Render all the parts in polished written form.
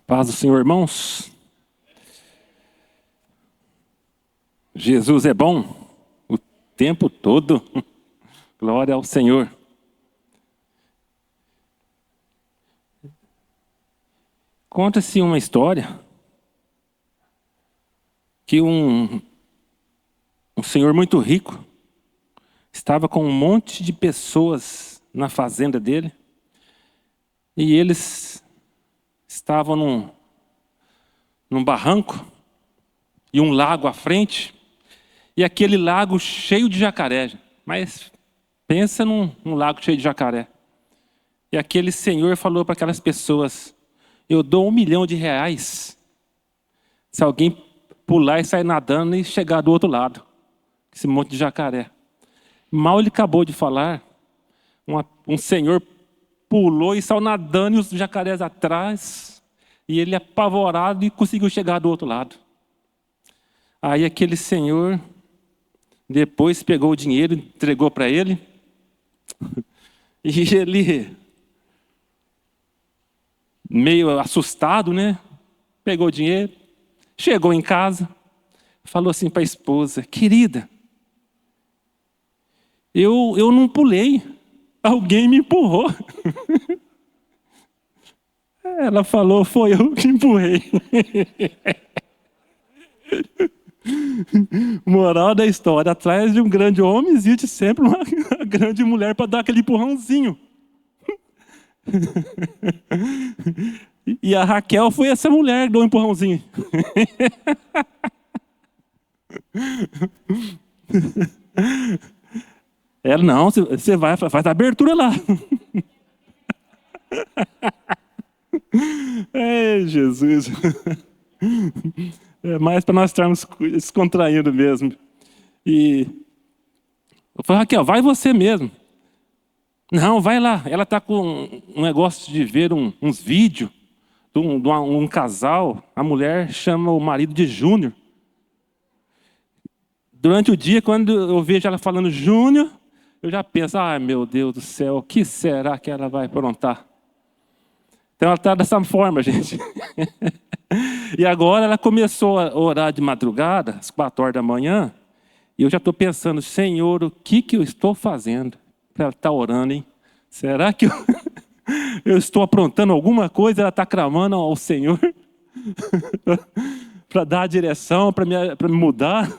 Paz do Senhor, irmãos. Jesus é bom o tempo todo. Glória ao Senhor. Conta-se uma história que um senhor muito rico estava com um monte de pessoas na fazenda dele e eles estavam num barranco e um lago à frente, e aquele lago cheio de jacaré. Mas pensa num lago cheio de jacaré. E aquele senhor falou para aquelas pessoas: eu dou R$1 milhão se alguém pular e sair nadando e chegar do outro lado, esse monte de jacaré. Mal ele acabou de falar, um senhor pulou e saiu nadando e os jacarés atrás, e ele apavorado e conseguiu chegar do outro lado. Aí aquele senhor depois pegou o dinheiro, entregou para ele, e ele, meio assustado, né? Pegou o dinheiro, chegou em casa, falou assim para a esposa: querida, eu não pulei, alguém me empurrou. Ela falou: foi eu que empurrei. Moral da história: atrás de um grande homem existe sempre uma grande mulher para dar aquele empurrãozinho. E a Raquel foi essa mulher que deu um empurrãozinho. Ela: não, você vai, faz a abertura lá. Ei, Jesus. É mais para nós estarmos descontraindo mesmo. E eu falei: Raquel, vai você mesmo. Não, vai lá. Ela está com um negócio de ver uns vídeos de um casal. A mulher chama o marido de Júnior. Durante o dia, quando eu vejo ela falando Júnior, eu já penso: ai, meu Deus do céu, o que será que ela vai aprontar? Então ela está dessa forma, gente. E agora ela começou a orar de madrugada, às 4 horas da manhã, e eu já estou pensando: Senhor, o que eu estou fazendo para ela estar orando, hein? Será que eu estou aprontando alguma coisa? Ela está clamando ao Senhor para dar a direção, para me mudar?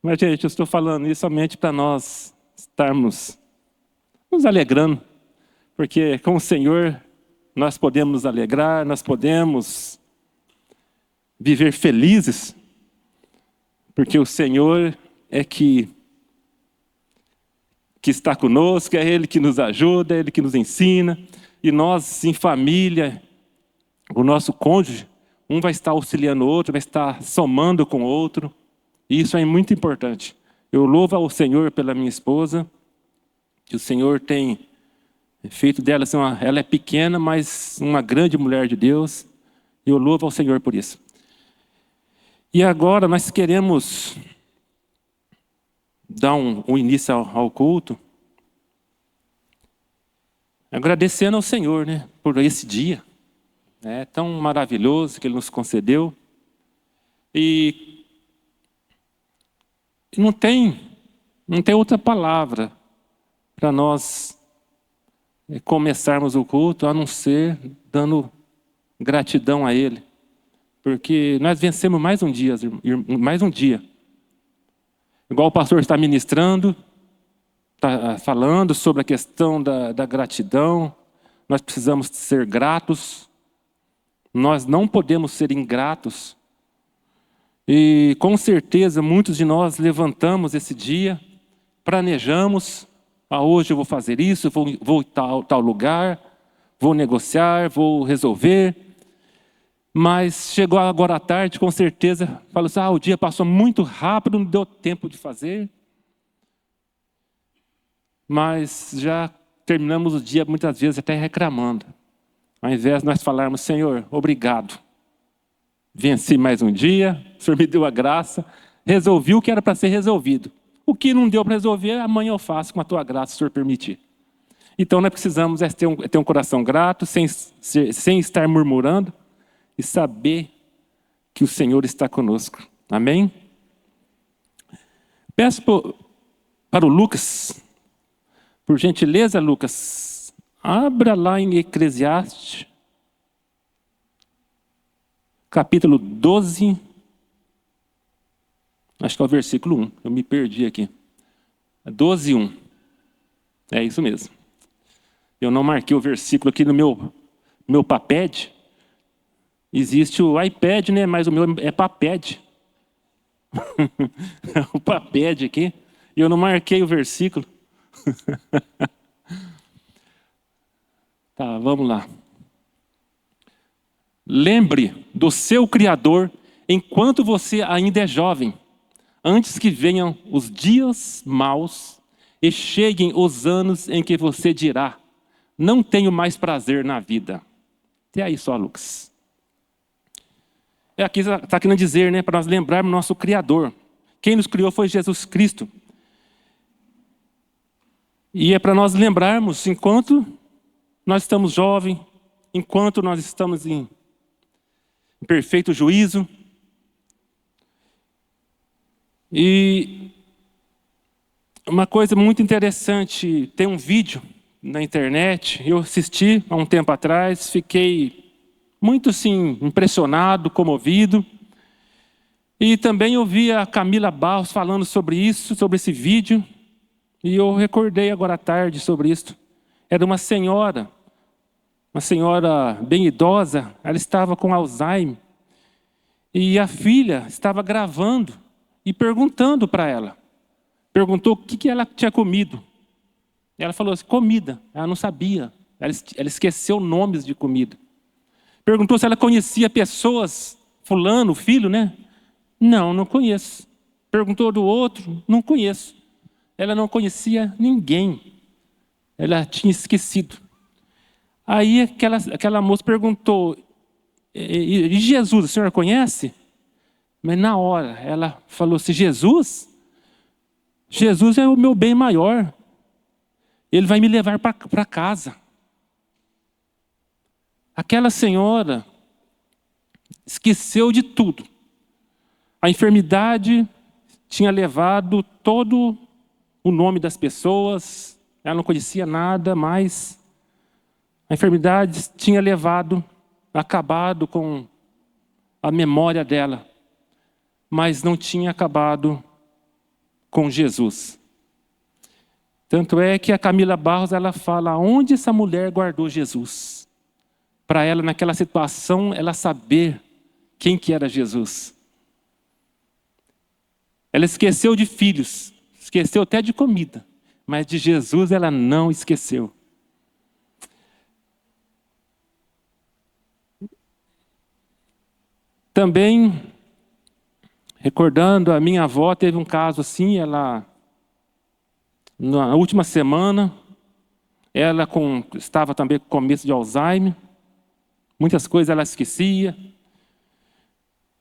Mas, gente, eu estou falando isso somente para nós estarmos nos alegrando, porque com o Senhor nós podemos nos alegrar, nós podemos viver felizes, porque o Senhor é que está conosco, é Ele que nos ajuda, é Ele que nos ensina, e nós em família, o nosso cônjuge, um vai estar auxiliando o outro, vai estar somando com o outro, e isso é muito importante. Eu louvo ao Senhor pela minha esposa, que o Senhor tem feito dela assim, ela é pequena, mas uma grande mulher de Deus, e eu louvo ao Senhor por isso. E agora nós queremos dar um início ao culto, agradecendo ao Senhor, né, por esse dia, né, tão maravilhoso que Ele nos concedeu. E não tem outra palavra para nós começarmos o culto a não ser dando gratidão a Ele, porque nós vencemos mais um dia. Igual o pastor está ministrando, está falando sobre a questão da gratidão. Nós precisamos ser gratos. Nós não podemos ser ingratos. E com certeza muitos de nós levantamos esse dia, planejamos: hoje eu vou fazer isso, vou em tal lugar, vou negociar, vou resolver. Mas chegou agora à tarde, com certeza, falou assim: o dia passou muito rápido, não deu tempo de fazer. Mas já terminamos o dia muitas vezes até reclamando. Ao invés de nós falarmos: Senhor, obrigado. Venci mais um dia, o Senhor me deu a graça, resolvi o que era para ser resolvido. O que não deu para resolver, amanhã eu faço com a tua graça, se o Senhor permitir. Então nós precisamos ter um coração grato, sem estar murmurando, e saber que o Senhor está conosco. Amém? Peço para o Lucas, por gentileza, Lucas, abra lá em Eclesiastes, capítulo 12, acho que é o versículo 1, eu me perdi aqui. 12, 1. É isso mesmo. Eu não marquei o versículo aqui no meu paped. Existe o iPad, né? Mas o meu é paped. O paped aqui. E eu não marquei o versículo. Tá, vamos lá. Lembre do seu Criador enquanto você ainda é jovem, antes que venham os dias maus e cheguem os anos em que você dirá: não tenho mais prazer na vida. Até aí só, Lucas. Está querendo dizer, né, para nós lembrarmos nosso Criador. Quem nos criou foi Jesus Cristo. E é para nós lembrarmos, enquanto nós estamos jovens, enquanto nós estamos em perfeito juízo. E uma coisa muito interessante, tem um vídeo na internet, eu assisti há um tempo atrás, fiquei muito assim, impressionado, comovido. E também ouvi a Camila Barros falando sobre isso, sobre esse vídeo. E eu recordei agora à tarde sobre isso. Era uma senhora bem idosa, ela estava com Alzheimer. E a filha estava gravando e perguntando para ela. Perguntou o que ela tinha comido. Ela falou assim, comida. Ela não sabia. Ela esqueceu nomes de comida. Perguntou se ela conhecia pessoas, fulano, filho, né? Não conheço. Perguntou do outro, não conheço. Ela não conhecia ninguém. Ela tinha esquecido. Aí aquela moça perguntou, e Jesus, a senhora conhece? Mas na hora, ela falou assim, Jesus é o meu bem maior. Ele vai me levar para casa. Aquela senhora esqueceu de tudo. A enfermidade tinha levado todo o nome das pessoas, ela não conhecia nada, mas a enfermidade tinha acabado com a memória dela, mas não tinha acabado com Jesus. Tanto é que a Camila Barros, ela fala, onde essa mulher guardou Jesus? Para ela, naquela situação, ela saber quem que era Jesus. Ela esqueceu de filhos, esqueceu até de comida, mas de Jesus ela não esqueceu. Também, recordando, a minha avó teve um caso assim, ela, na última semana, ela estava também com começo de Alzheimer, muitas coisas ela esquecia.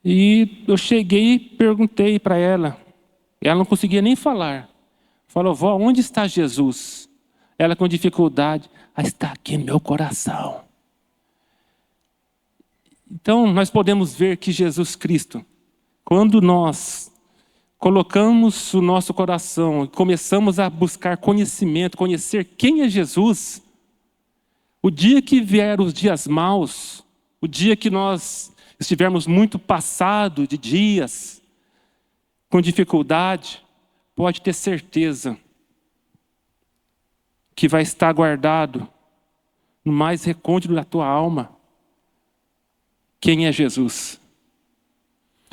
E eu cheguei e perguntei para ela. Ela não conseguia nem falar. Falou, vó, onde está Jesus? Ela com dificuldade. Está aqui no meu coração. Então nós podemos ver que Jesus Cristo, quando nós colocamos o nosso coração e começamos a buscar conhecimento, conhecer quem é Jesus, o dia que vier os dias maus, o dia que nós estivermos muito passado de dias, com dificuldade, pode ter certeza que vai estar guardado no mais recôndito da tua alma quem é Jesus.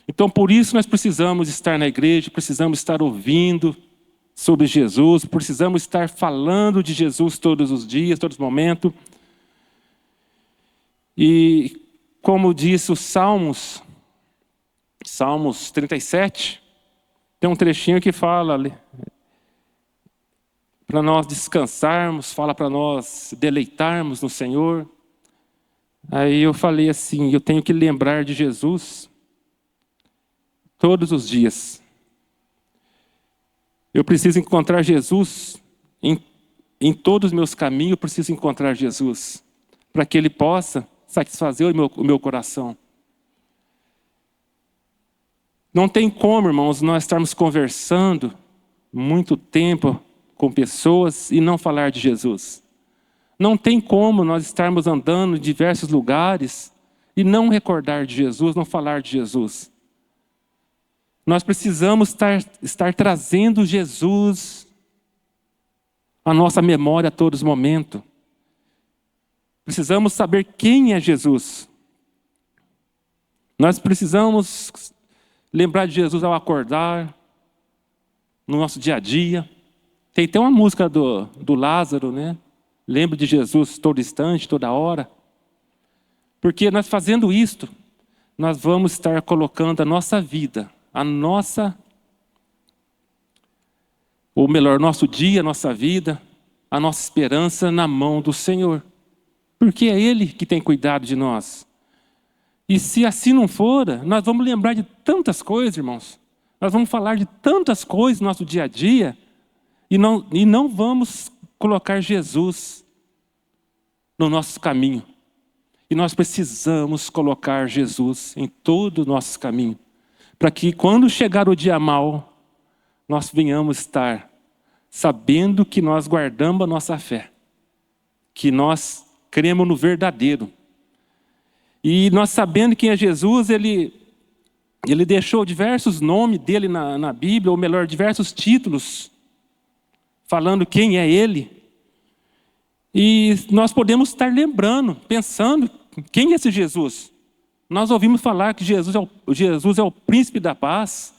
Então por isso nós precisamos estar na igreja, precisamos estar ouvindo sobre Jesus, precisamos estar falando de Jesus todos os dias, todos os momentos. E como diz o Salmos 37, tem um trechinho que fala para nós descansarmos, fala para nós deleitarmos no Senhor. Aí eu falei assim, eu tenho que lembrar de Jesus todos os dias. Eu preciso encontrar Jesus em em todos os meus caminhos eu preciso encontrar Jesus, para que Ele possa satisfazer o meu coração. Não tem como, irmãos, nós estarmos conversando muito tempo com pessoas e não falar de Jesus. Não tem como nós estarmos andando em diversos lugares e não recordar de Jesus, não falar de Jesus. Nós precisamos estar trazendo Jesus à nossa memória a todos os momentos. Precisamos saber quem é Jesus. Nós precisamos lembrar de Jesus ao acordar, no nosso dia a dia. Tem até uma música do Lázaro, né? Lembre de Jesus todo instante, toda hora. Porque nós fazendo isto, nós vamos estar colocando a nossa vida, nosso dia, a nossa vida, a nossa esperança na mão do Senhor. Porque é Ele que tem cuidado de nós. E se assim não for, nós vamos lembrar de tantas coisas, irmãos. Nós vamos falar de tantas coisas no nosso dia a dia e não vamos colocar Jesus no nosso caminho. E nós precisamos colocar Jesus em todo o nosso caminho, para que quando chegar o dia mau, nós venhamos estar sabendo que nós guardamos a nossa fé, que nós cremos no verdadeiro. E nós sabendo quem é Jesus, ele deixou diversos nomes dele na Bíblia, ou melhor, diversos títulos, falando quem é Ele. E nós podemos estar lembrando, pensando, quem é esse Jesus? Nós ouvimos falar que Jesus é o príncipe da paz.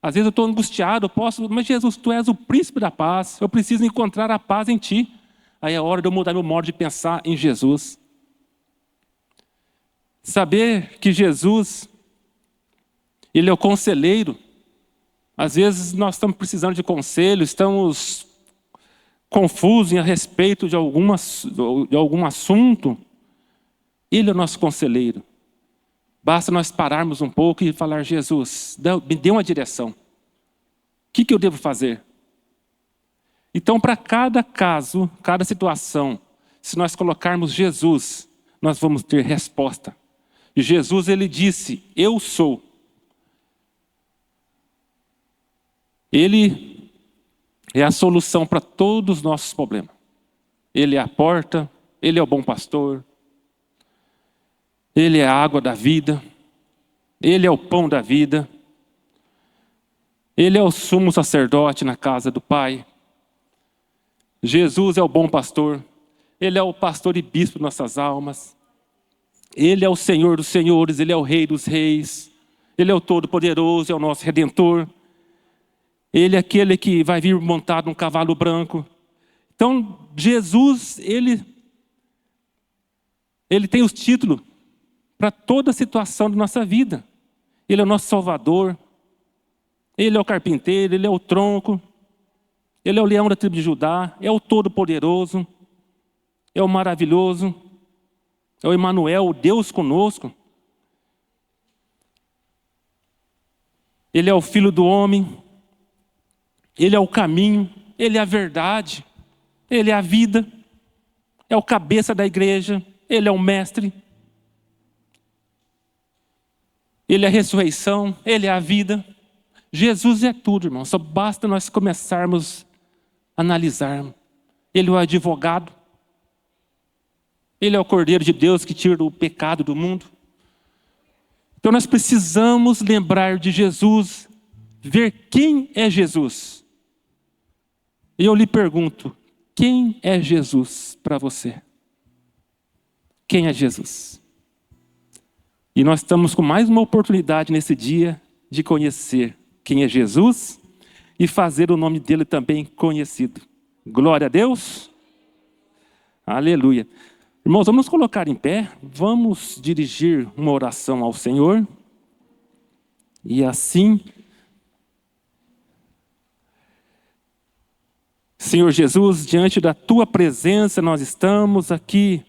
Às vezes eu estou angustiado, mas Jesus, tu és o príncipe da paz, eu preciso encontrar a paz em ti. Aí é hora de eu mudar meu modo de pensar em Jesus. Saber que Jesus, Ele é o conselheiro. Às vezes nós estamos precisando de conselho, estamos confusos a respeito de algum assunto. Ele é o nosso conselheiro. Basta nós pararmos um pouco e falar: Jesus, me dê uma direção. O que eu devo fazer? Então, para cada caso, cada situação, se nós colocarmos Jesus, nós vamos ter resposta. E Jesus, Ele disse: eu sou. Ele é a solução para todos os nossos problemas. Ele é a porta, Ele é o bom pastor, Ele é a água da vida, Ele é o pão da vida, Ele é o sumo sacerdote na casa do Pai. Jesus é o bom pastor, Ele é o pastor e bispo de nossas almas. Ele é o Senhor dos senhores, Ele é o Rei dos reis, Ele é o Todo-Poderoso, é o nosso Redentor. Ele é aquele que vai vir montado num cavalo branco. Então, Jesus, Ele tem os títulos para toda a situação da nossa vida. Ele é o nosso Salvador, Ele é o carpinteiro, Ele é o tronco, Ele é o leão da tribo de Judá, é o Todo-Poderoso, é o maravilhoso, é o Emanuel, o Deus conosco. Ele é o Filho do homem, Ele é o caminho, Ele é a verdade, Ele é a vida, é o cabeça da igreja, Ele é o mestre, Ele é a ressurreição, Ele é a vida. Jesus é tudo, irmão. Só basta nós começarmos a analisar. Ele é o advogado, Ele é o Cordeiro de Deus que tira o pecado do mundo. Então nós precisamos lembrar de Jesus, ver quem é Jesus. E eu lhe pergunto: quem é Jesus para você? Quem é Jesus? E nós estamos com mais uma oportunidade nesse dia de conhecer quem é Jesus e fazer o nome dele também conhecido. Glória a Deus. Aleluia. Irmãos, vamos nos colocar em pé, vamos dirigir uma oração ao Senhor. E assim, Senhor Jesus, diante da Tua presença nós estamos aqui.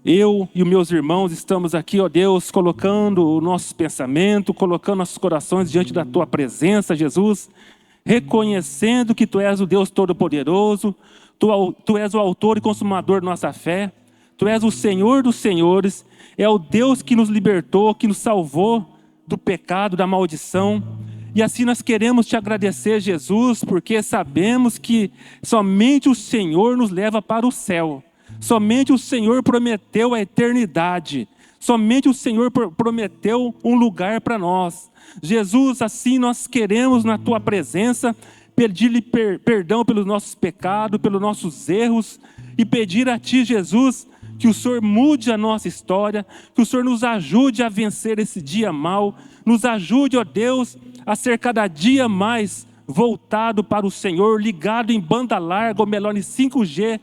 Eu e os meus irmãos estamos aqui, ó Deus, colocando o nosso pensamento, colocando nossos corações diante da Tua presença, Jesus, reconhecendo que Tu és o Deus Todo-Poderoso, Tu és o autor e consumador da nossa fé, Tu és o Senhor dos senhores, é o Deus que nos libertou, que nos salvou do pecado, da maldição. E assim nós queremos Te agradecer, Jesus, porque sabemos que somente o Senhor nos leva para o céu. Somente o Senhor prometeu a eternidade. Somente o Senhor prometeu um lugar para nós. Jesus, assim nós queremos na Tua presença pedir-lhe perdão pelos nossos pecados, pelos nossos erros, e pedir a Ti, Jesus, que o Senhor mude a nossa história, que o Senhor nos ajude a vencer esse dia mal, nos ajude, ó Deus, a ser cada dia mais voltado para o Senhor, ligado em banda larga, ou melhor, em 5G,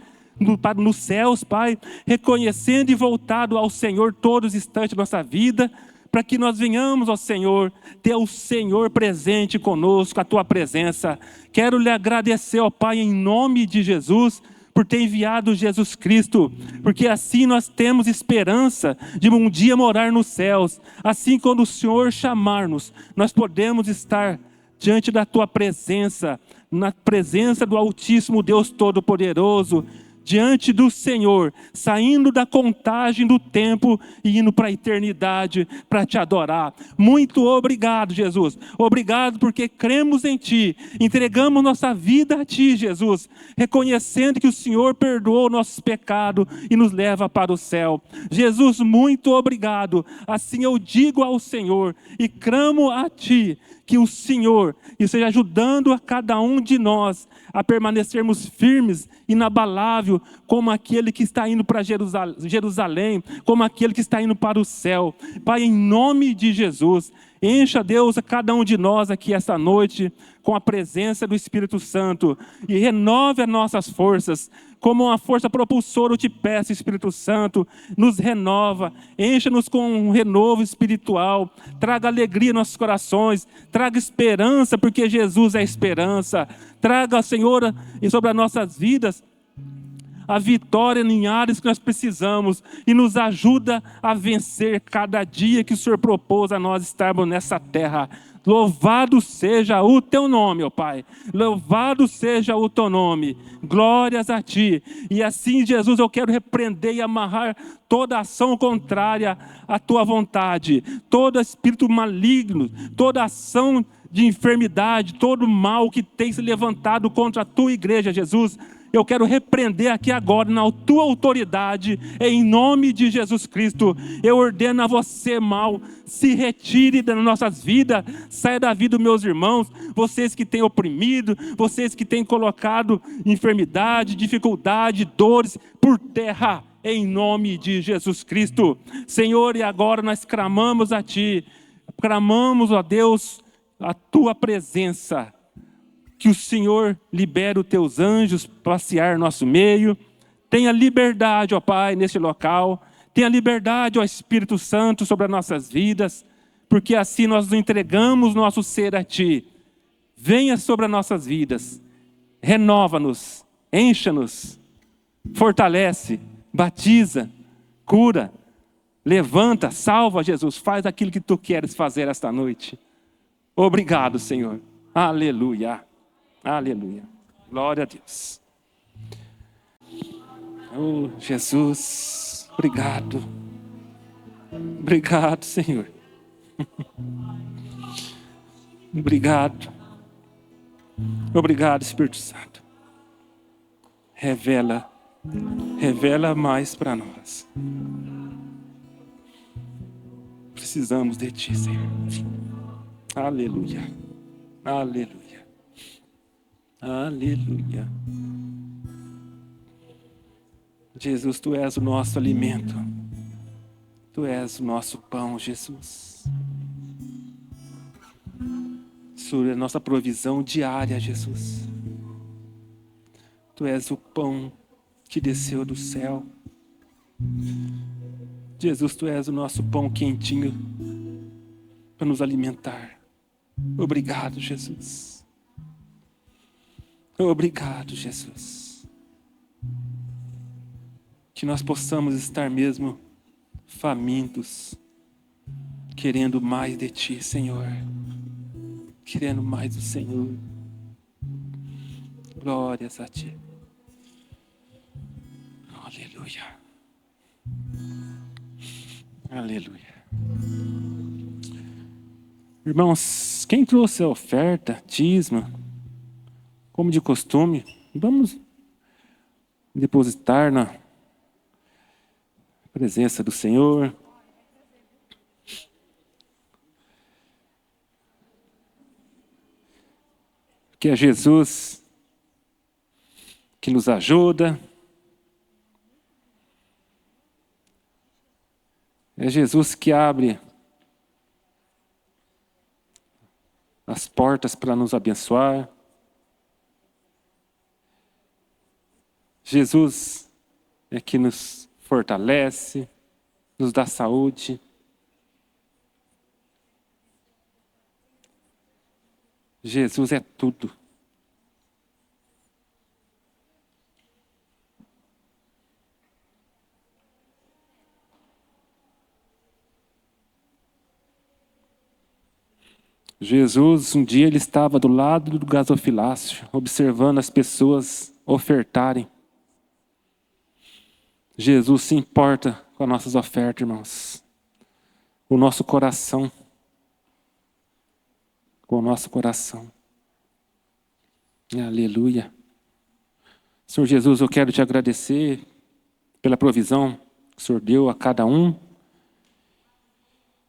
nos céus, Pai, reconhecendo e voltado ao Senhor todos os instantes da nossa vida, para que nós venhamos, ó Senhor, ter o Senhor presente conosco, a Tua presença. Quero lhe agradecer, ó Pai, em nome de Jesus, por ter enviado Jesus Cristo, porque assim nós temos esperança de um dia morar nos céus. Assim, quando o Senhor chamar-nos, nós podemos estar diante da Tua presença, na presença do Altíssimo Deus Todo-Poderoso, diante do Senhor, saindo da contagem do tempo e indo para a eternidade para Te adorar. Muito obrigado, Jesus. Obrigado porque cremos em Ti, entregamos nossa vida a Ti, Jesus, reconhecendo que o Senhor perdoou nossos pecados e nos leva para o céu. Jesus, muito obrigado. Assim eu digo ao Senhor e clamo a Ti, que o Senhor esteja ajudando a cada um de nós a permanecermos firmes, inabalável, como aquele que está indo para Jerusalém, como aquele que está indo para o céu. Pai, em nome de Jesus, encha, Deus, a cada um de nós aqui esta noite com a presença do Espírito Santo e renove as nossas forças. Como uma força propulsora, eu Te peço, Espírito Santo, nos renova, encha-nos com um renovo espiritual, traga alegria nos nossos corações, traga esperança, porque Jesus é a esperança. Traga, Senhor, sobre as nossas vidas, a vitória em áreas que nós precisamos e nos ajuda a vencer cada dia que o Senhor propôs a nós estarmos nessa terra. Louvado seja o Teu nome, ó Pai. Louvado seja o Teu nome. Glórias a Ti. E assim, Jesus, eu quero repreender e amarrar toda ação contrária à Tua vontade. Todo espírito maligno, toda ação de enfermidade, todo mal que tem se levantado contra a Tua igreja, Jesus, eu quero repreender aqui agora, na Tua autoridade, em nome de Jesus Cristo. Eu ordeno a você, mal, se retire das nossas vidas, saia da vida dos meus irmãos, vocês que têm oprimido, vocês que têm colocado enfermidade, dificuldade, dores por terra, em nome de Jesus Cristo. Senhor, e agora nós clamamos a Ti, clamamos, ó Deus, a Tua presença. Que o Senhor libere os Teus anjos para passear no nosso meio. Tenha liberdade, ó Pai, neste local. Tenha liberdade, ó Espírito Santo, sobre as nossas vidas. Porque assim nós entregamos nosso ser a Ti. Venha sobre as nossas vidas. Renova-nos, encha-nos, fortalece, batiza, cura, levanta, salva, Jesus. Faz aquilo que Tu queres fazer esta noite. Obrigado, Senhor. Aleluia. Aleluia. Glória a Deus. Oh, Jesus, obrigado. Obrigado, Senhor. Obrigado. Obrigado, Espírito Santo. Revela mais para nós. Precisamos de Ti, Senhor. Aleluia. Aleluia. Aleluia. Jesus, Tu és o nosso alimento. Tu és o nosso pão, Jesus. Tu és a nossa provisão diária, Jesus. Tu és o pão que desceu do céu. Jesus, Tu és o nosso pão quentinho para nos alimentar. Obrigado, Jesus. Obrigado, Jesus. Que nós possamos estar mesmo famintos, querendo mais de Ti, Senhor. Querendo mais do Senhor. Glórias a Ti. Aleluia. Aleluia. Irmãos, quem trouxe a oferta, dízimo, como de costume, vamos depositar na presença do Senhor. Que é Jesus que nos ajuda. É Jesus que abre as portas para nos abençoar. Jesus é que nos fortalece, nos dá saúde. Jesus é tudo. Jesus, um dia ele estava do lado do gasofilácio, observando as pessoas ofertarem. Jesus se importa com as nossas ofertas, irmãos. O nosso coração. Com o nosso coração. Aleluia. Senhor Jesus, eu quero te agradecer pela provisão que o Senhor deu a cada um.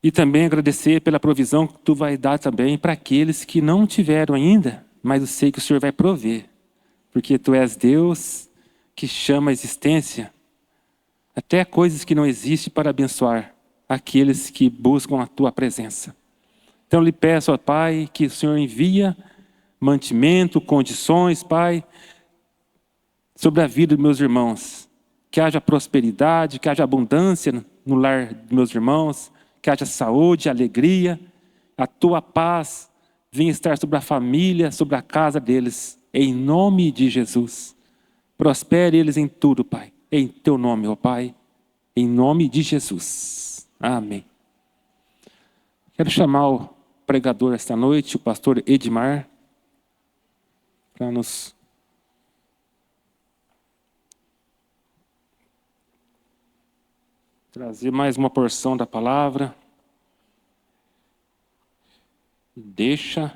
E também agradecer pela provisão que Tu vai dar também para aqueles que não tiveram ainda, mas eu sei que o Senhor vai prover. Porque Tu és Deus que chama a existência até coisas que não existem para abençoar aqueles que buscam a Tua presença. Então, eu lhe peço, ó Pai, que o Senhor envia mantimento, condições, Pai, sobre a vida dos meus irmãos. Que haja prosperidade, que haja abundância no lar dos meus irmãos, que haja saúde, alegria, a Tua paz venha estar sobre a família, sobre a casa deles, em nome de Jesus. Prospere eles em tudo, Pai, em Teu nome, ó Pai, em nome de Jesus. Amém. Quero chamar o pregador esta noite, o pastor Edmar, para nos trazer mais uma porção da palavra. Deixa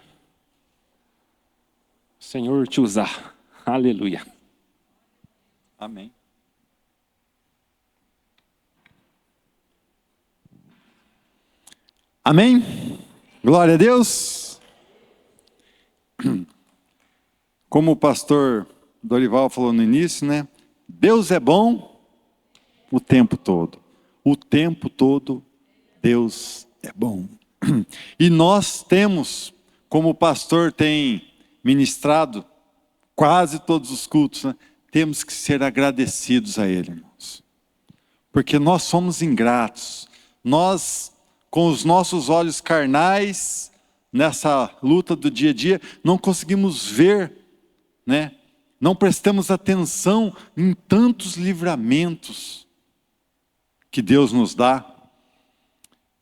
o Senhor te usar. Aleluia. Amém. Amém? Glória a Deus. Como o pastor Dorival falou no início, né? Deus é bom o tempo todo. O tempo todo Deus é bom. E nós temos, como o pastor tem ministrado quase todos os cultos, né? Temos que ser agradecidos a Ele, irmãos. Porque nós somos ingratos. Nós, com os nossos olhos carnais, nessa luta do dia a dia, não conseguimos ver, né? Não prestamos atenção em tantos livramentos que Deus nos dá.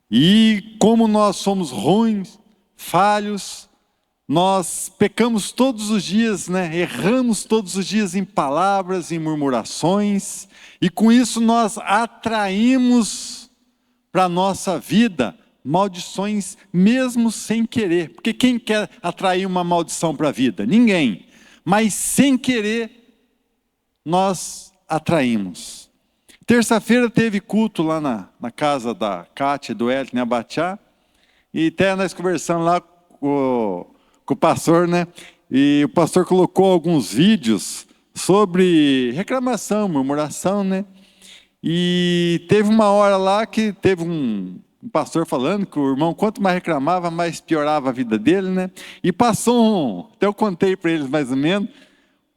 E como nós somos ruins, falhos, nós pecamos todos os dias, né? Erramos todos os dias em palavras, em murmurações, e com isso nós atraímos para a nossa vida maldições mesmo sem querer. Porque quem quer atrair uma maldição para a vida? Ninguém. Mas sem querer, nós atraímos. Terça-feira teve culto lá na casa da Cátia e do Hélio, em Abatiá, e até nós conversamos lá com o pastor, né? E o pastor colocou alguns vídeos sobre reclamação, murmuração, né? E teve uma hora lá que teve um pastor falando que o irmão, quanto mais reclamava, mais piorava a vida dele, né? E passou até eu contei para eles mais ou menos,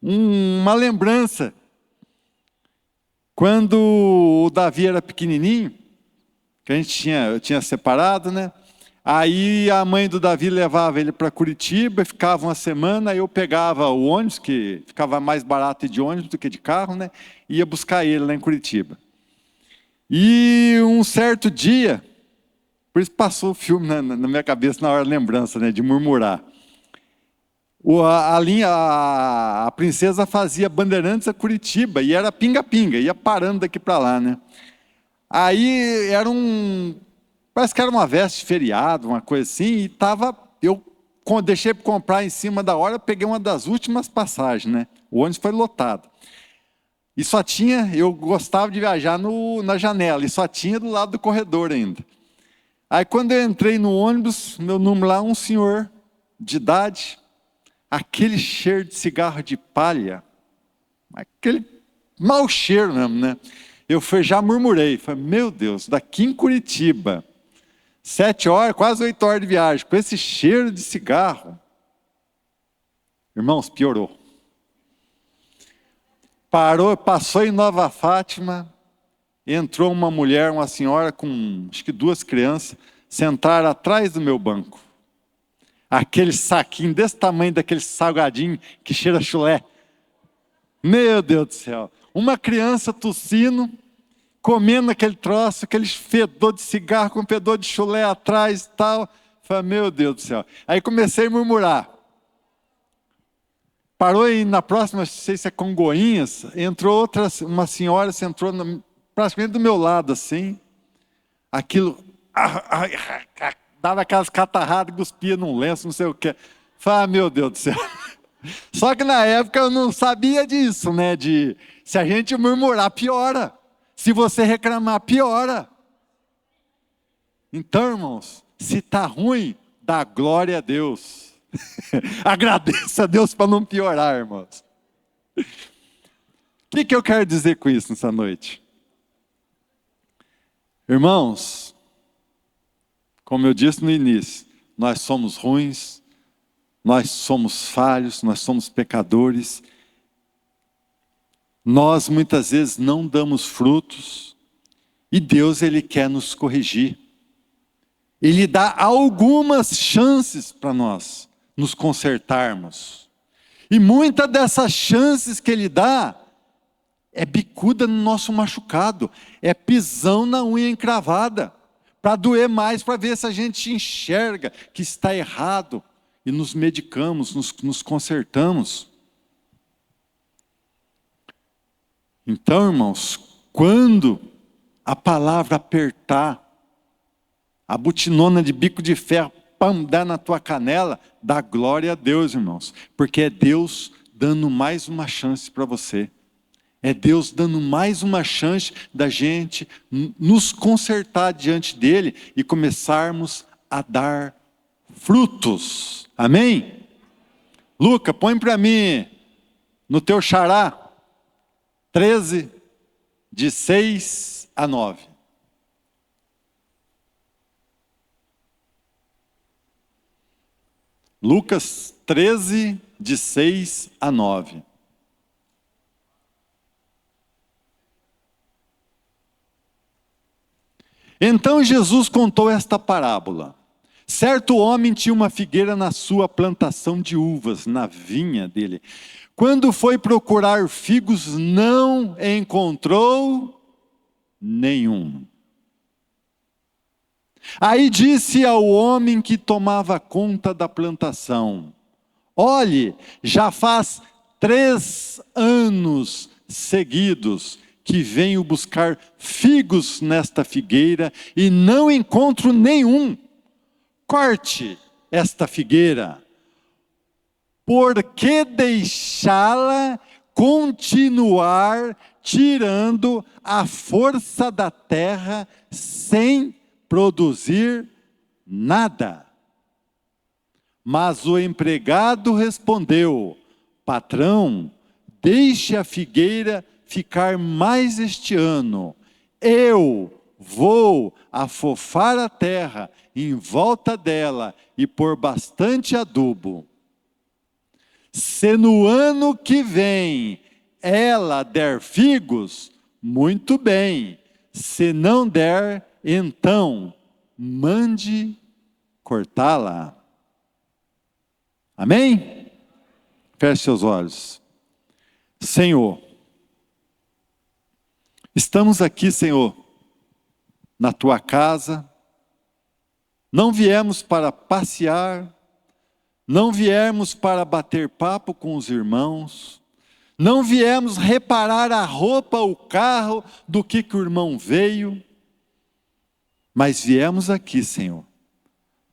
uma lembrança. Quando o Davi era pequenininho, que eu tinha separado, né? Aí a mãe do Davi levava ele para Curitiba, ficava uma semana, aí eu pegava o ônibus, que ficava mais barato ir de ônibus do que de carro, né? E ia buscar ele lá em Curitiba. E um certo dia, por isso passou o filme na minha cabeça na hora da lembrança, né? De murmurar. A princesa fazia Bandeirantes a Curitiba e era pinga-pinga, ia parando daqui para lá, né? Aí parece que era uma véspera de feriado, uma coisa assim, e eu deixei para comprar em cima da hora, peguei uma das últimas passagens, né? O ônibus foi lotado. E eu gostava de viajar na janela, e só tinha do lado do corredor ainda. Aí quando eu entrei no ônibus, meu número lá, um senhor de idade, aquele cheiro de cigarro de palha, aquele mau cheiro mesmo, né? Já murmurei, falei, meu Deus, daqui em Curitiba, 7 horas, quase 8 horas de viagem, com esse cheiro de cigarro. Irmãos, piorou. Passou em Nova Fátima, entrou uma mulher, uma senhora com acho que 2 crianças, sentaram atrás do meu banco. Aquele saquinho desse tamanho, daquele salgadinho que cheira chulé. Meu Deus do céu. Uma criança tossindo, comendo aquele troço, aquele fedor de cigarro com fedor de chulé atrás e tal. Falei, meu Deus do céu. Aí comecei a murmurar. Parou aí na próxima, não sei se é Congoinhas, entrou uma senhora, sentou praticamente do meu lado assim. Aquilo dava aquelas catarradas, cuspia num lenço, não sei o que. Falei, meu Deus do céu. Só que na época eu não sabia disso, né? Se a gente murmurar, piora. Se você reclamar, piora. Então, irmãos, se está ruim, dá glória a Deus. Agradeça a Deus para não piorar, irmãos. O que eu quero dizer com isso nessa noite? Irmãos, como eu disse no início, nós somos ruins, nós somos falhos, nós somos pecadores. Nós muitas vezes não damos frutos e Deus, Ele quer nos corrigir. Ele dá algumas chances para nós nos consertarmos. E muitas dessas chances que Ele dá é bicuda no nosso machucado, é pisão na unha encravada, para doer mais, para ver se a gente enxerga que está errado e nos medicamos, nos consertamos. Então, irmãos, quando a palavra apertar, a butinona de bico de ferro, pam, dá na tua canela, dá glória a Deus, irmãos, porque é Deus dando mais uma chance para você. É Deus dando mais uma chance da gente nos consertar diante dEle e começarmos a dar frutos. Amém? Luca, põe para mim no teu xará 13, de 6 a 9. Lucas 13, de 6 a 9. Então Jesus contou esta parábola. Certo homem tinha uma figueira na sua plantação de uvas, na vinha dele. Quando foi procurar figos, não encontrou nenhum. Aí disse ao homem que tomava conta da plantação: olhe, já faz 3 anos seguidos que venho buscar figos nesta figueira e não encontro nenhum. Corte esta figueira. Por que deixá-la continuar tirando a força da terra sem produzir nada? Mas o empregado respondeu: patrão, deixe a figueira ficar mais este ano. Eu vou afofar a terra em volta dela e pôr bastante adubo. Se no ano que vem ela der figos, muito bem. Se não der, então mande cortá-la. Amém? Feche seus olhos. Senhor, estamos aqui, Senhor, na Tua casa. Não viemos para passear, não viemos para bater papo com os irmãos, não viemos reparar a roupa, o carro, do que o irmão veio, mas viemos aqui, Senhor,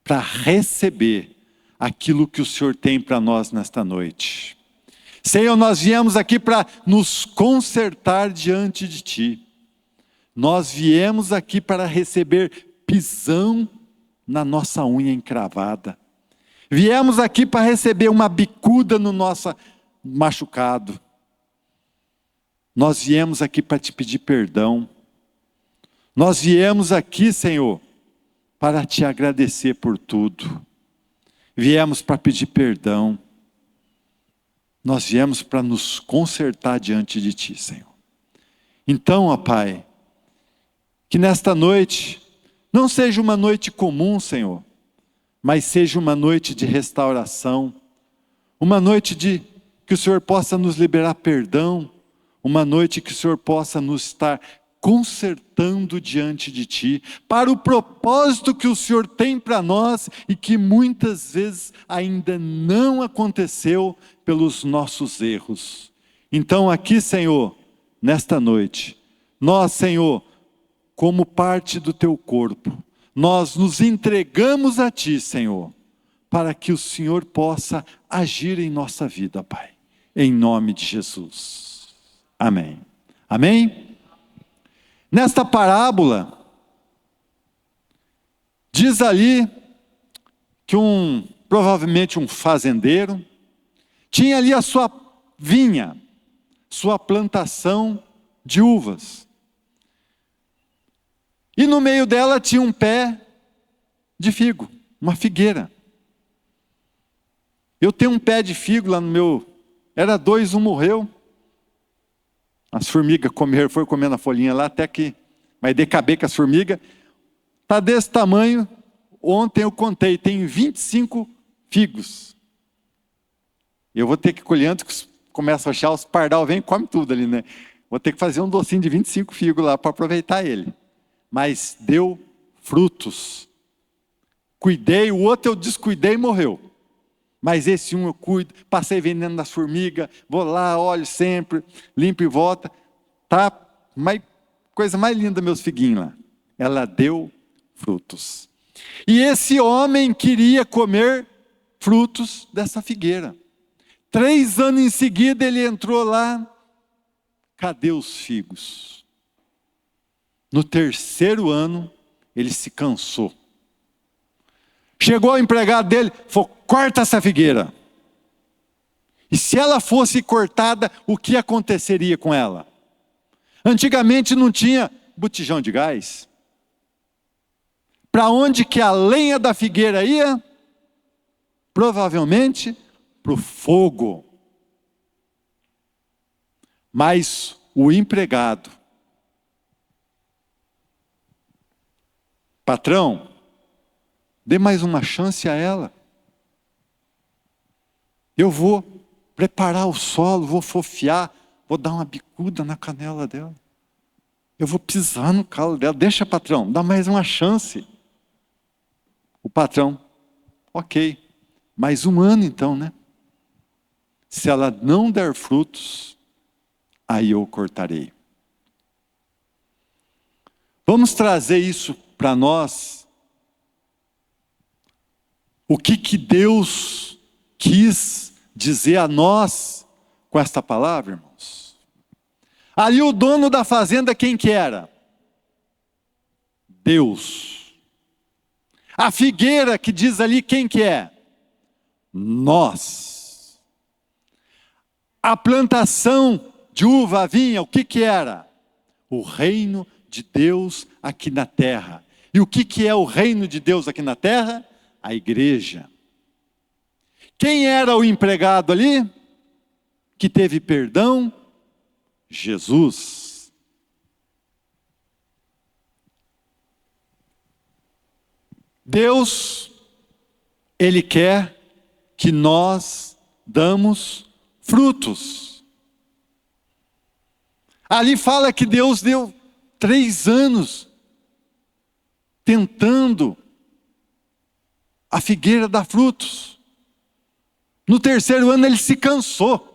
para receber aquilo que o Senhor tem para nós nesta noite. Senhor, nós viemos aqui para nos consertar diante de Ti. Nós viemos aqui para receber pisão na nossa unha encravada. Viemos aqui para receber uma bicuda no nosso machucado. Nós viemos aqui para Te pedir perdão. Nós viemos aqui, Senhor, para Te agradecer por tudo. Viemos para pedir perdão. Nós viemos para nos consertar diante de Ti, Senhor. Então, ó Pai, que nesta noite não seja uma noite comum, Senhor, mas seja uma noite de restauração, uma noite que o Senhor possa nos liberar perdão, uma noite que o Senhor possa nos estar consertando diante de Ti, para o propósito que o Senhor tem para nós e que muitas vezes ainda não aconteceu pelos nossos erros. Então aqui, Senhor, nesta noite, nós, Senhor, como parte do Teu corpo, nós nos entregamos a Ti, Senhor, para que o Senhor possa agir em nossa vida, Pai, em nome de Jesus. Amém. Amém? Nesta parábola, diz ali que provavelmente um fazendeiro, tinha ali a sua vinha, sua plantação de uvas. E no meio dela tinha um pé de figo, uma figueira. Eu tenho um pé de figo lá no meu, era 2, um morreu. As formigas foram comendo a folhinha lá, até que, mas dei caber com as formigas. Está desse tamanho, ontem eu contei, tem 25 figos. Eu vou ter que colher antes que começa a achar, os pardal vem e come tudo ali, né? Vou ter que fazer um docinho de 25 figos lá para aproveitar ele. Mas deu frutos. Cuidei, o outro eu descuidei e morreu. Mas esse eu cuido, passei veneno das formigas, vou lá, olho sempre, limpo e volta. Tá, coisa mais linda, meus figuinhos lá. Ela deu frutos. E esse homem queria comer frutos dessa figueira. 3 anos em seguida ele entrou lá, cadê os figos? No 3º ano, ele se cansou. Chegou o empregado dele, falou, corta essa figueira. E se ela fosse cortada, o que aconteceria com ela? Antigamente não tinha botijão de gás. Para onde que a lenha da figueira ia? Provavelmente para o fogo. Mas o empregado, patrão, dê mais uma chance a ela. Eu vou preparar o solo, vou fofiar, vou dar uma bicuda na canela dela. Eu vou pisar no calo dela. Deixa, patrão, dá mais uma chance. O patrão, ok, mais 1 ano então, né? Se ela não der frutos, aí eu cortarei. Vamos trazer isso para nós. O que Deus quis dizer a nós com esta palavra, irmãos? Ali o dono da fazenda, quem que era? Deus. A figueira que diz ali, quem que é? Nós. A plantação de uva, a vinha, o que era? O reino de Deus aqui na terra. E o que é o reino de Deus aqui na terra? A igreja. Quem era o empregado ali? Que teve perdão? Jesus. Deus, Ele quer que nós damos frutos. Ali fala que Deus deu 3 anos tentando a figueira dar frutos. No terceiro ano ele se cansou.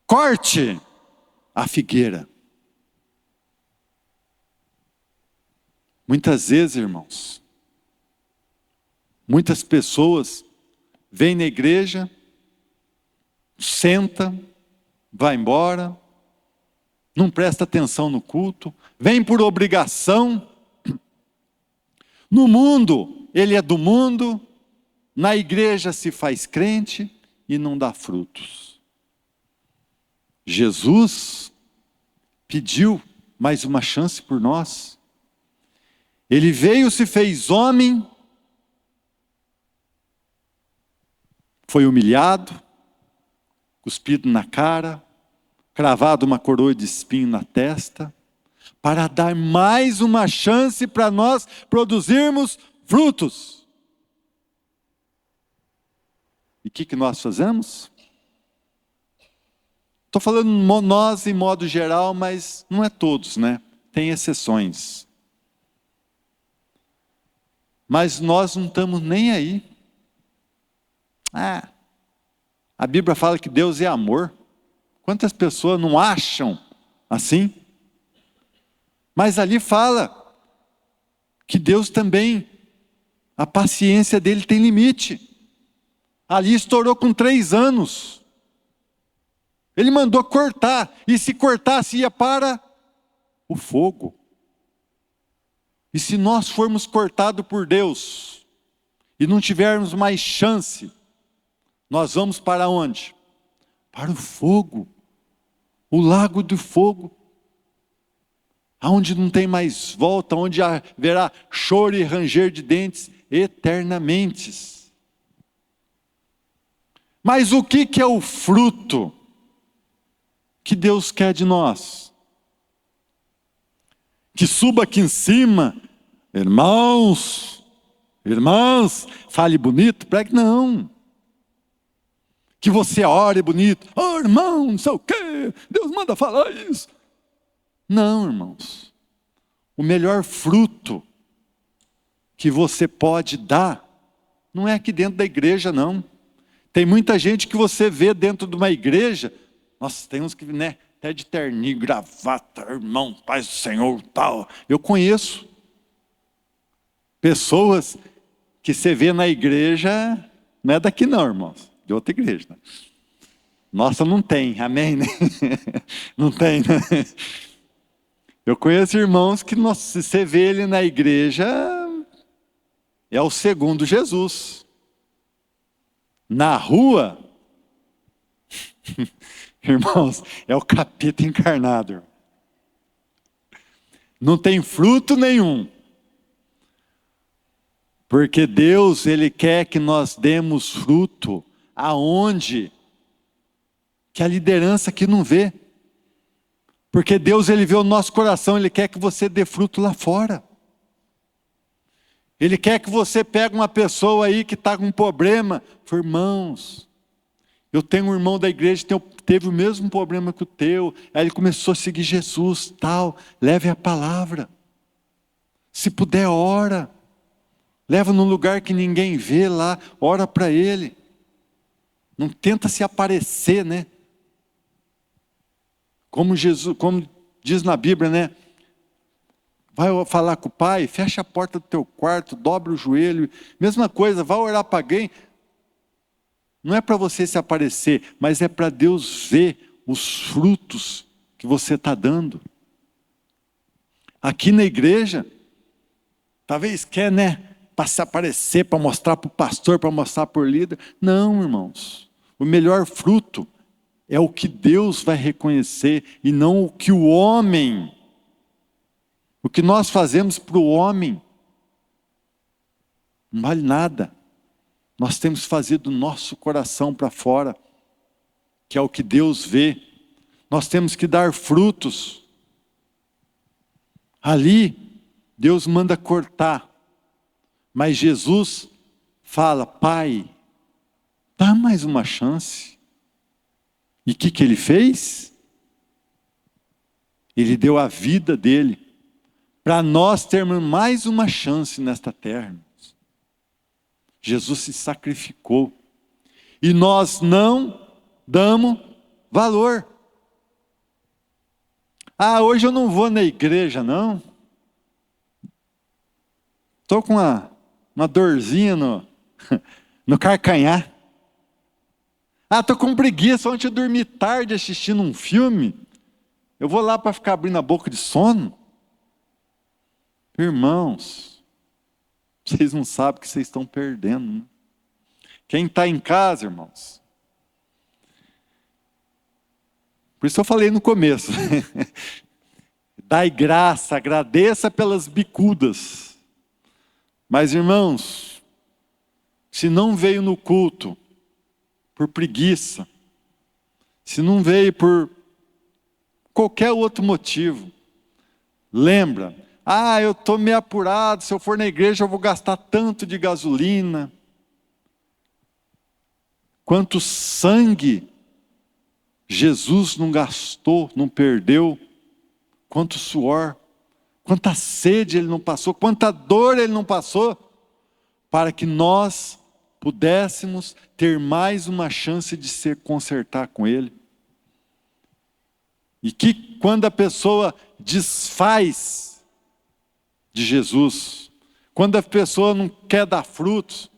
Corte a figueira. Muitas vezes, irmãos, muitas pessoas vêm na igreja, senta, vai embora, não presta atenção no culto, vem por obrigação. No mundo, ele é do mundo, na igreja se faz crente e não dá frutos. Jesus pediu mais uma chance por nós. Ele veio, se fez homem, foi humilhado, cuspido na cara, cravado uma coroa de espinho na testa, para dar mais uma chance para nós produzirmos frutos. E o que nós fazemos? Estou falando nós em modo geral, mas não é todos, né? Tem exceções. Mas nós não estamos nem aí. A Bíblia fala que Deus é amor. Quantas pessoas não acham assim? Mas ali fala que Deus também, a paciência dele tem limite. Ali estourou com 3 anos. Ele mandou cortar, e se cortasse ia para o fogo. E se nós formos cortados por Deus, e não tivermos mais chance, nós vamos para onde? Para o fogo, o lago do fogo, aonde não tem mais volta, onde haverá choro e ranger de dentes eternamente. Mas o que é o fruto que Deus quer de nós? Que suba aqui em cima, irmãos, irmãs, fale bonito, pregue, não. Que você ore bonito, irmão, não sei o quê, Deus manda falar isso. Não, irmãos, o melhor fruto que você pode dar, não é aqui dentro da igreja, não. Tem muita gente que você vê dentro de uma igreja, nossa, tem uns que, né, até de terninho, gravata, irmão, paz do Senhor, tal. Eu conheço pessoas que você vê na igreja, não é daqui não, irmãos, de outra igreja. Né? Nossa, não tem, amém? Né? Não tem, né? Eu conheço irmãos que, nossa, se você vê ele na igreja, é o segundo Jesus. Na rua, irmãos, é o capeta encarnado. Não tem fruto nenhum. Porque Deus, Ele quer que nós demos fruto aonde que a liderança aqui não vê. Porque Deus, Ele vê o nosso coração, Ele quer que você dê fruto lá fora. Ele quer que você pegue uma pessoa aí que está com um problema. Irmãos, eu tenho um irmão da igreja que teve o mesmo problema que o teu. Aí ele começou a seguir Jesus, tal. Leve a palavra. Se puder, ora. Leva num lugar que ninguém vê lá, ora para ele. Não tenta se aparecer, né? Como Jesus, como diz na Bíblia, né? Vai falar com o pai, fecha a porta do teu quarto, dobra o joelho. Mesma coisa, vai orar para alguém. Não é para você se aparecer, mas é para Deus ver os frutos que você está dando. Aqui na igreja, talvez quer, né? Para se aparecer, para mostrar para o pastor, para mostrar para o líder. Não, irmãos. O melhor fruto é o que Deus vai reconhecer e não o que o homem. O que nós fazemos para o homem não vale nada. Nós temos que fazer do nosso coração para fora, que é o que Deus vê. Nós temos que dar frutos. Ali, Deus manda cortar. Mas Jesus fala, Pai, dá mais uma chance. E o que Ele fez? Ele deu a vida dele, para nós termos mais uma chance nesta terra. Jesus se sacrificou. E nós não damos valor. Ah, hoje eu não vou na igreja, não. Estou com uma dorzinha no calcanhar. Ah, estou com preguiça, ontem eu dormi tarde assistindo um filme. Eu vou lá para ficar abrindo a boca de sono? Irmãos, vocês não sabem o que vocês estão perdendo, né? Quem está em casa, irmãos? Por isso eu falei no começo. Dai graça, agradeça pelas bicudas. Mas, irmãos, se não veio no culto por preguiça, se não veio por qualquer outro motivo, lembra, eu estou meio apurado, se eu for na igreja eu vou gastar tanto de gasolina. Quanto sangue Jesus não gastou, não perdeu, quanto suor, quanta sede Ele não passou, quanta dor Ele não passou, para que nós pudéssemos ter mais uma chance de se consertar com Ele. E que quando a pessoa desfaz de Jesus, quando a pessoa não quer dar frutos,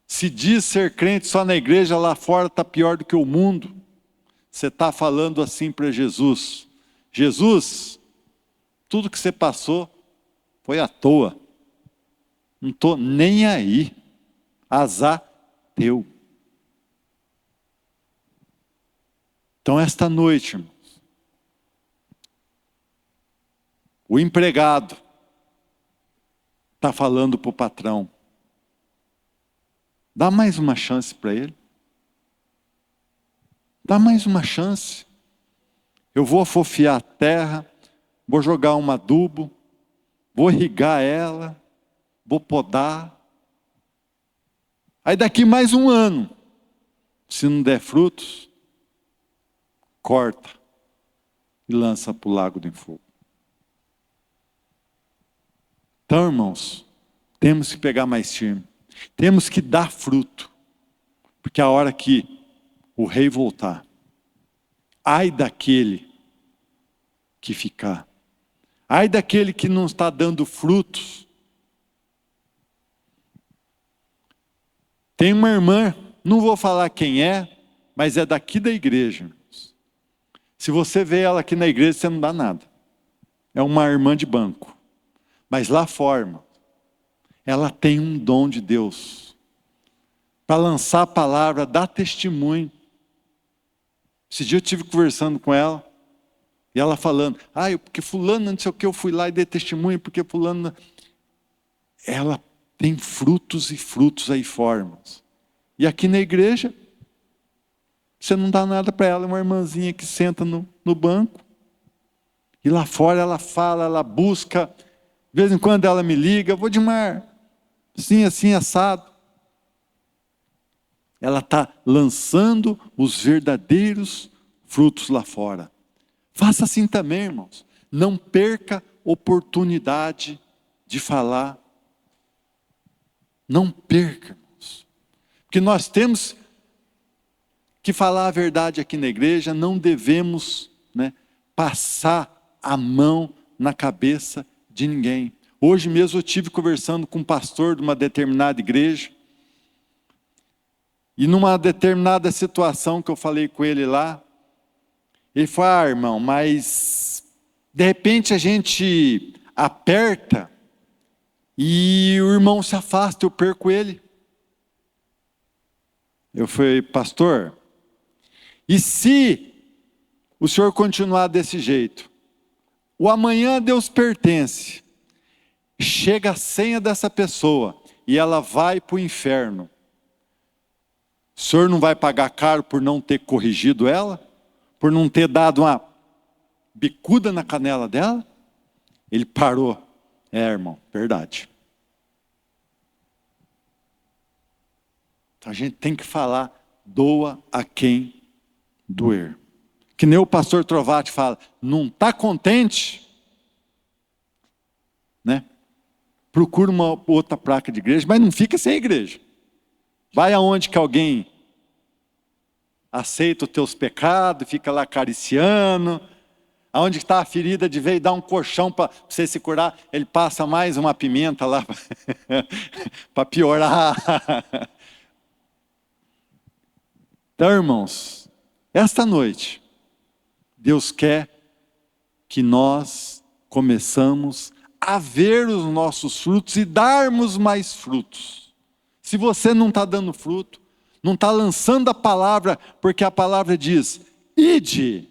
se diz ser crente só na igreja, lá fora está pior do que o mundo, você está falando assim para Jesus: Jesus, tudo que você passou foi à toa, não estou nem aí, azar teu. Então esta noite, irmãos, o empregado está falando para o patrão: dá mais uma chance para ele. Dá mais uma chance. Eu vou afofiar a terra, vou jogar um adubo, vou irrigar ela, vou podar. Aí daqui mais um ano, se não der frutos, corta e lança para o lago do fogo. Então, irmãos, temos que pegar mais firme. Temos que dar fruto. Porque a hora que o rei voltar, ai daquele que ficar. Ai daquele que não está dando frutos. Tem uma irmã, não vou falar quem é, mas é daqui da igreja, irmãos. Se você vê ela aqui na igreja, você não dá nada. É uma irmã de banco. Mas lá fora, irmão, ela tem um dom de Deus para lançar a palavra, dar testemunho. Esse dia eu estive conversando com ela, e ela falando: porque fulano, não sei o que, eu fui lá e dei testemunho, porque fulano... Ela tem frutos e frutos aí fora, irmãos. E aqui na igreja, você não dá nada para ela, é uma irmãzinha que senta no banco. E lá fora ela fala, ela busca, de vez em quando ela me liga: vou de mar, assim, assim, assado. Ela está lançando os verdadeiros frutos lá fora. Faça assim também, irmãos. Não perca oportunidade de falar. Não perca, irmãos. Porque nós temos que falar a verdade aqui na igreja, não devemos, passar a mão na cabeça de ninguém. Hoje mesmo eu estive conversando com um pastor de uma determinada igreja, e numa determinada situação que eu falei com ele lá, ele falou: irmão, mas de repente a gente aperta e o irmão se afasta, eu perco ele. Eu falei: pastor, e se o senhor continuar desse jeito, o amanhã a Deus pertence, chega a senha dessa pessoa e ela vai para o inferno, o senhor não vai pagar caro por não ter corrigido ela? Por não ter dado uma bicuda na canela dela? Ele parou. Irmão, verdade. Então a gente tem que falar: doa a quem doer. Que nem o pastor Trovati fala: não está contente? Procura uma outra placa de igreja, mas não fica sem igreja. Vai aonde que alguém aceita os teus pecados, fica lá acariciando. Aonde está a ferida, de vez dar um colchão para você se curar, ele passa mais uma pimenta lá para piorar. Então, irmãos, esta noite, Deus quer que nós começamos a ver os nossos frutos e darmos mais frutos. Se você não está dando fruto, não está lançando a palavra, porque a palavra diz, ide.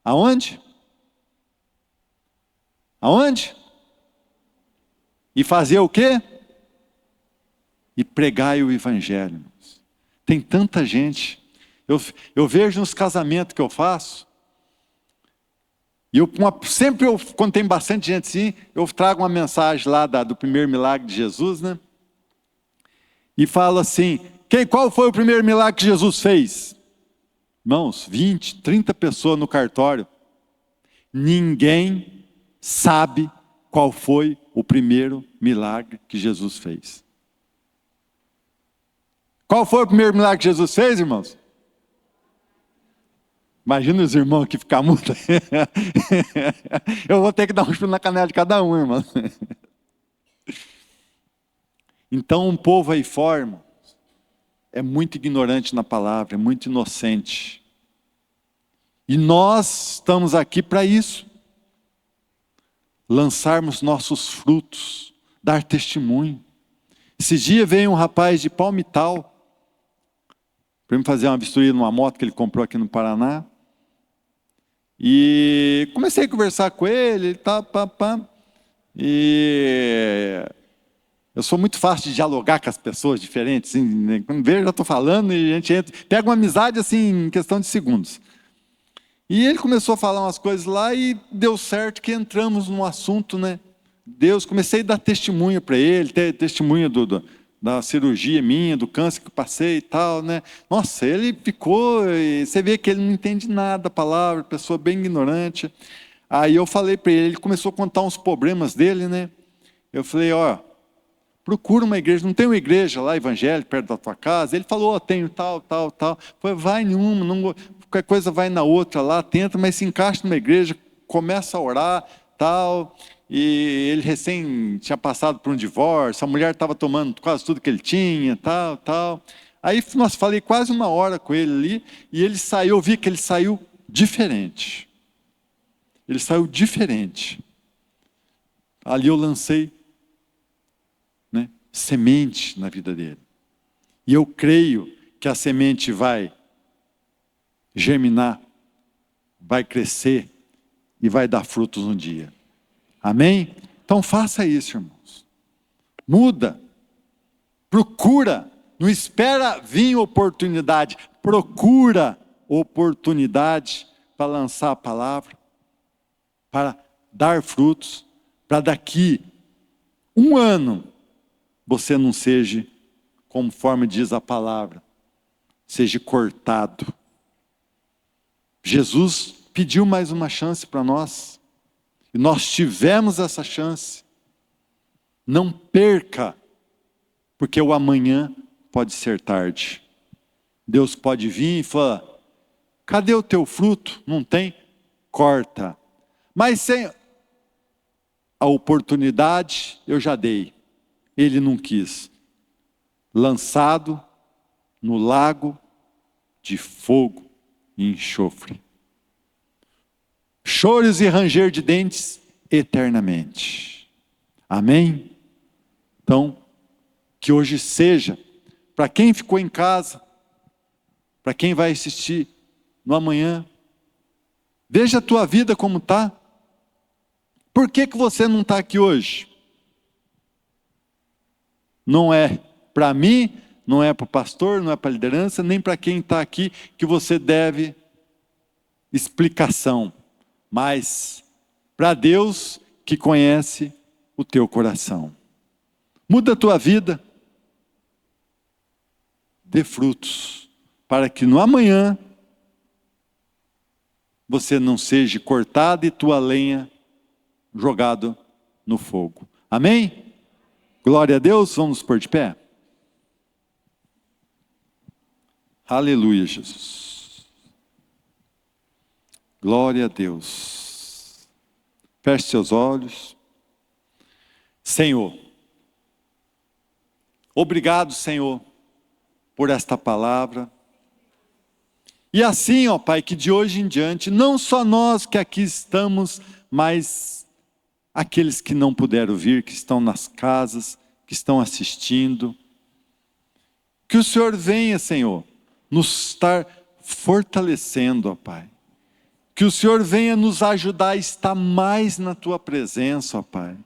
Aonde? Aonde? E fazer o quê? E pregai o evangelho. Tem tanta gente. Eu vejo nos casamentos que eu faço, e sempre quando tem bastante gente assim, eu trago uma mensagem lá do primeiro milagre de Jesus, né? E falo assim, qual foi o primeiro milagre que Jesus fez? Irmãos, 20, 30 pessoas no cartório. Ninguém sabe qual foi o primeiro milagre que Jesus fez. Qual foi o primeiro milagre que Jesus fez, irmãos? Imagina os irmãos aqui ficar mudos. Eu vou ter que dar um chute na canela de cada um, irmão. Então, um povo aí fora, irmão, é muito ignorante na palavra, é muito inocente. E nós estamos aqui para isso. Lançarmos nossos frutos, dar testemunho. Esses dias veio um rapaz de Palmital, para me fazer uma vistoria numa moto que ele comprou aqui no Paraná. E comecei a conversar com ele, e eu sou muito fácil de dialogar com as pessoas diferentes, assim, né? Quando vejo, já estou falando e a gente pega uma amizade assim, em questão de segundos. E ele começou a falar umas coisas lá e deu certo que entramos num assunto, né? Comecei a dar testemunho para ele, testemunho da cirurgia minha, do câncer que eu passei e tal, né? Nossa, ele ficou, você vê que ele não entende nada da palavra, pessoa bem ignorante. Aí eu falei para ele começou a contar uns problemas dele, né? Eu falei, procura uma igreja, não tem uma igreja lá, evangélica, perto da tua casa? Ele falou, tenho tal. Falei, vai em uma, qualquer coisa vai na outra lá, tenta, mas se encaixa numa igreja, começa a orar, tal. E ele recém tinha passado por um divórcio, a mulher estava tomando quase tudo que ele tinha, tal. Aí nós falei quase uma hora com ele ali, e ele saiu, eu vi que ele saiu diferente. Ele saiu diferente. Ali eu lancei, né, semente na vida dele. E eu creio que a semente vai germinar, vai crescer e vai dar frutos um dia. Amém? Então faça isso, irmãos. Muda. Procura. Não espera vir oportunidade. Procura oportunidade para lançar a palavra, para dar frutos, para daqui um ano você não seja, conforme diz a palavra, seja cortado. Jesus pediu mais uma chance para nós. E nós tivemos essa chance. Não perca, porque o amanhã pode ser tarde. Deus pode vir e falar, cadê o teu fruto? Não tem? Corta. Mas sem a oportunidade, eu já dei. Ele não quis. Lançado no lago de fogo e enxofre. Choros e ranger de dentes eternamente. Amém? Então, que hoje seja, para quem ficou em casa, para quem vai assistir no amanhã, veja a tua vida como está. Por que você não está aqui hoje? Não é para mim, não é para o pastor, não é para a liderança, nem para quem está aqui que você deve explicação. Mas para Deus que conhece o teu coração. Muda a tua vida. Dê frutos. Para que no amanhã você não seja cortado e tua lenha jogado no fogo. Amém? Glória a Deus. Vamos pôr de pé. Aleluia, Jesus. Glória a Deus. Feche seus olhos. Senhor, obrigado, Senhor, por esta palavra. E assim, ó Pai, que de hoje em diante, não só nós que aqui estamos, mas aqueles que não puderam vir, que estão nas casas, que estão assistindo, que o Senhor venha, Senhor, nos estar fortalecendo, ó Pai. Que o Senhor venha nos ajudar a estar mais na Tua presença, ó Pai.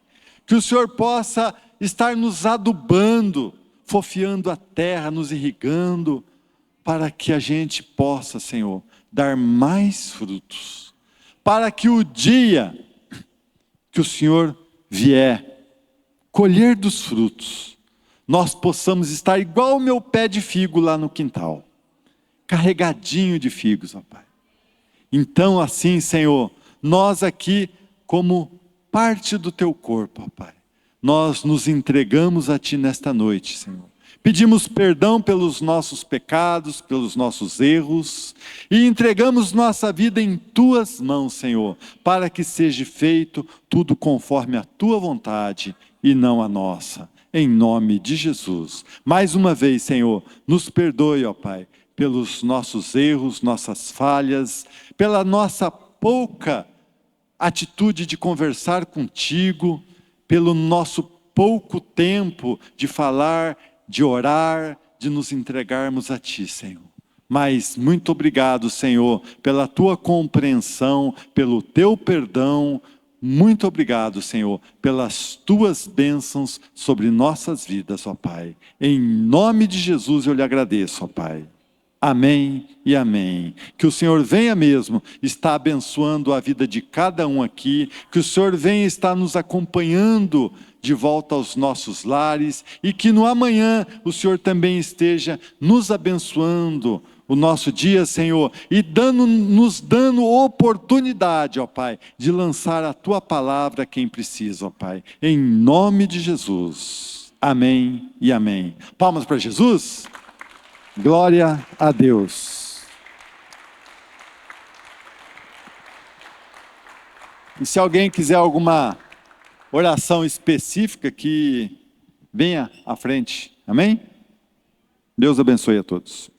Que o Senhor possa estar nos adubando, fofiando a terra, nos irrigando, para que a gente possa, Senhor, dar mais frutos. Para que o dia que o Senhor vier colher dos frutos, nós possamos estar igual o meu pé de figo lá no quintal, carregadinho de figos, ó Pai. Então assim, Senhor, nós aqui como parte do Teu corpo, ó Pai, nós nos entregamos a Ti nesta noite, Senhor. Pedimos perdão pelos nossos pecados, pelos nossos erros, e entregamos nossa vida em Tuas mãos, Senhor, para que seja feito tudo conforme a Tua vontade e não a nossa, em nome de Jesus. Mais uma vez, Senhor, nos perdoe, ó Pai, pelos nossos erros, nossas falhas, pela nossa pouca atitude de conversar contigo, pelo nosso pouco tempo de falar, de orar, de nos entregarmos a Ti, Senhor. Mas muito obrigado, Senhor, pela Tua compreensão, pelo Teu perdão. Muito obrigado, Senhor, pelas Tuas bênçãos sobre nossas vidas, ó Pai. Em nome de Jesus eu lhe agradeço, ó Pai. Amém e amém. Que o Senhor venha mesmo estar abençoando a vida de cada um aqui, que o Senhor venha estar nos acompanhando de volta aos nossos lares, e que no amanhã o Senhor também esteja nos abençoando o nosso dia, Senhor, e nos dando oportunidade, ó Pai, de lançar a Tua palavra a quem precisa, ó Pai, em nome de Jesus. Amém e amém. Palmas para Jesus. Glória a Deus. E se alguém quiser alguma oração específica, que venha à frente. Amém? Deus abençoe a todos.